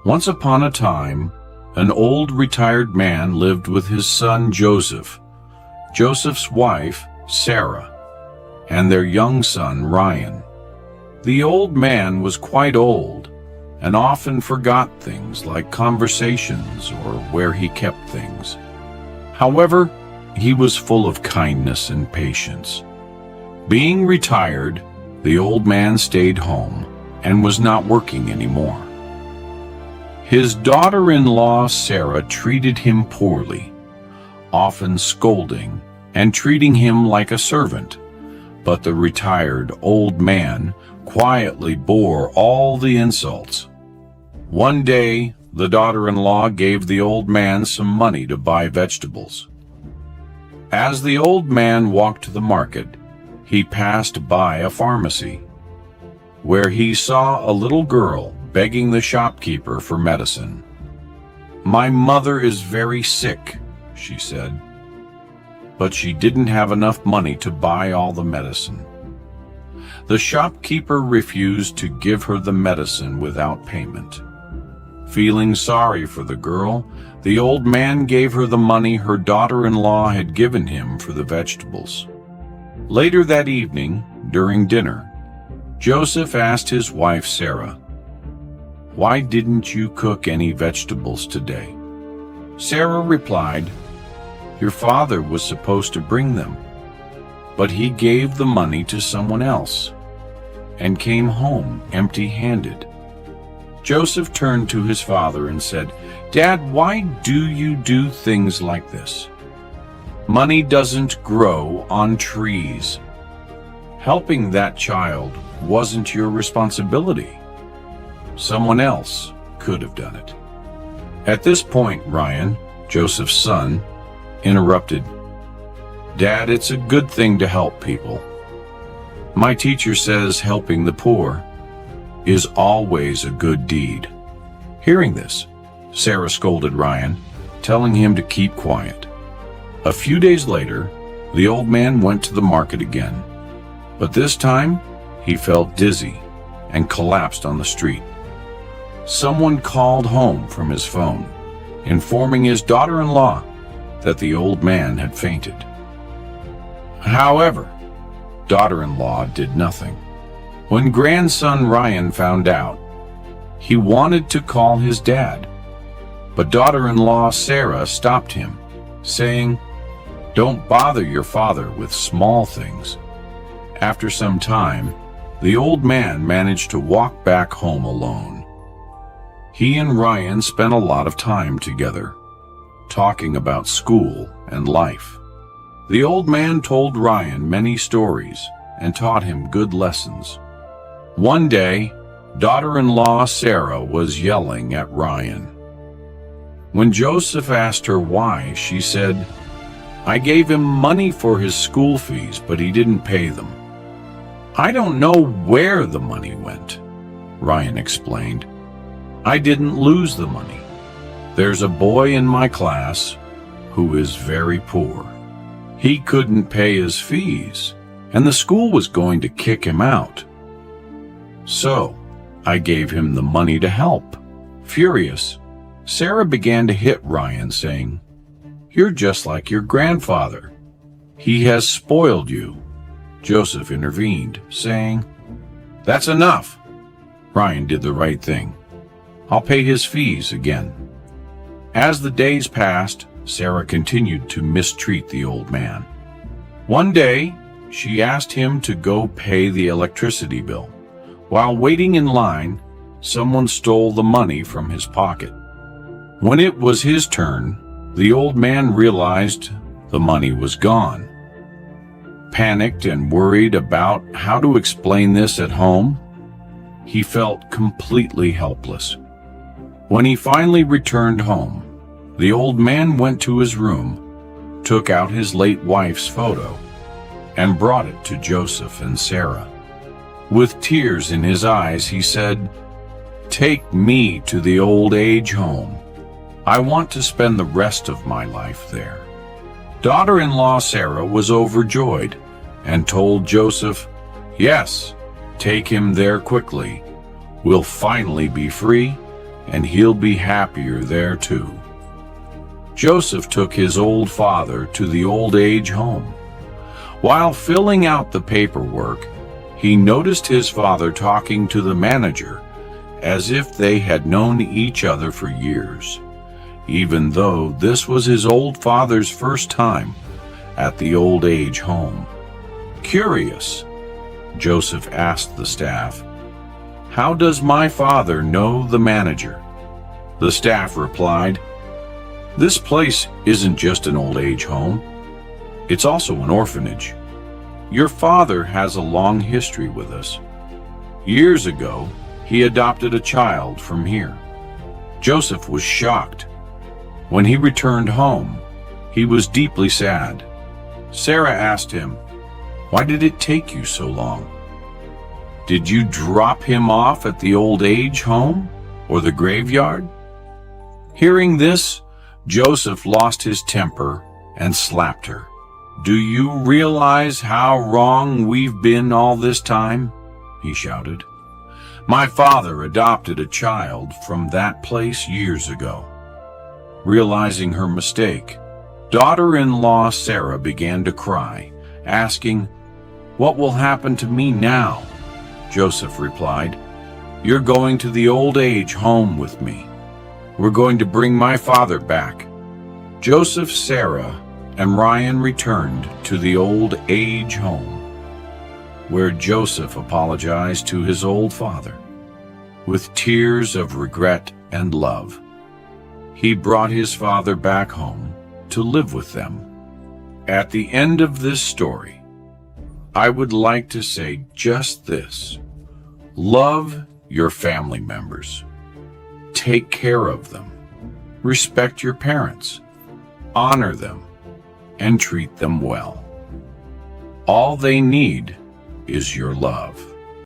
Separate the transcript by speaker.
Speaker 1: Once upon a time, an old retired man lived with his son Joseph, Joseph's wife Sarah, and their young son Ryan. The old man was quite old and often forgot things like conversations or where he kept things. However, he was full of kindness and patience. Being retired, the old man stayed home and was not working anymore. His daughter-in-law Sarah treated him poorly, often scolding and treating him like a servant, but the retired old man quietly bore all the insults. One day, the daughter-in-law gave the old man some money to buy vegetables. As the old man walked to the market, he passed by a pharmacy, where he saw a little girl begging the shopkeeper for medicine. "My mother is very sick," she said, but she didn't have enough money to buy all the medicine. The shopkeeper refused to give her the medicine without payment. Feeling sorry for the girl, the old man gave her the money her daughter-in-law had given him for the vegetables. Later that evening, during dinner, Joseph asked his wife Sarah, "Why didn't you cook any vegetables today?" Sarah replied, "Your father was supposed to bring them, but he gave the money to someone else and came home empty-handed." Joseph turned to his father and said, "Dad, why do you do things like this? Money doesn't grow on trees. Helping that child wasn't your responsibility. Someone else could have done it." At this point, Ryan, Joseph's son, interrupted, "Dad, it's a good thing to help people. My teacher says helping the poor is always a good deed." Hearing this, Sarah scolded Ryan, telling him to keep quiet. A few days later, the old man went to the market again, but this time he felt dizzy and collapsed on the street. Someone called home from his phone, informing his daughter-in-law that the old man had fainted. However, daughter-in-law did nothing. When grandson Ryan found out, he wanted to call his dad, but daughter-in-law Sarah stopped him, saying, "Don't bother your father with small things." After some time, the old man managed to walk back home alone. He and Ryan spent a lot of time together, talking about school and life. The old man told Ryan many stories and taught him good lessons. One day, daughter-in-law Sarah was yelling at Ryan. When Joseph asked her why, she said, "I gave him money for his school fees, but he didn't pay them." "I don't know where the money went," Ryan explained. "I didn't lose the money. There's a boy in my class who is very poor. He couldn't pay his fees, and the school was going to kick him out. So, I gave him the money to help." Furious, Sarah began to hit Ryan, saying, "You're just like your grandfather. He has spoiled you." Joseph intervened, saying, "That's enough. Ryan did the right thing. I'll pay his fees again." As the days passed, Sarah continued to mistreat the old man. One day, she asked him to go pay the electricity bill. While waiting in line, someone stole the money from his pocket. When it was his turn, the old man realized the money was gone. Panicked and worried about how to explain this at home, he felt completely helpless. When he finally returned home, the old man went to his room, took out his late wife's photo, and brought it to Joseph and Sarah. With tears in his eyes, he said, "Take me to the old age home. I want to spend the rest of my life there." Daughter-in-law Sarah was overjoyed and told Joseph, "Yes, take him there quickly. We'll finally be free and he'll be happier there too. Joseph took his old father to the old age home. While filling out the paperwork, he noticed his father talking to the manager as if they had known each other for years, even though this was his old father's first time at the old age home. Curious, Joseph asked the staff, "How does my father know the manager?" The staff replied, "This place isn't just an old age home. It's also an orphanage. Your father has a long history with us. Years ago, he adopted a child from here." Joseph was shocked. When he returned home, he was deeply sad. Sarah asked him, "Why did it take you so long? Did you drop him off at the old age home or the graveyard?" Hearing this, Joseph lost his temper and slapped her. "Do you realize how wrong we've been all this time?" he shouted. "My father adopted a child from that place years ago." Realizing her mistake, daughter-in-law Sarah began to cry, asking, "What will happen to me now?" Joseph replied, "You're going to the old age home with me. We're going to bring my father back." Joseph, Sarah, and Ryan returned to the old age home, where Joseph apologized to his old father. With tears of regret and love, he brought his father back home to live with them. At the end of this story, I would like to say just this: love your family members. Take care of them. Respect your parents. Honor them and treat them well. All they need is your love.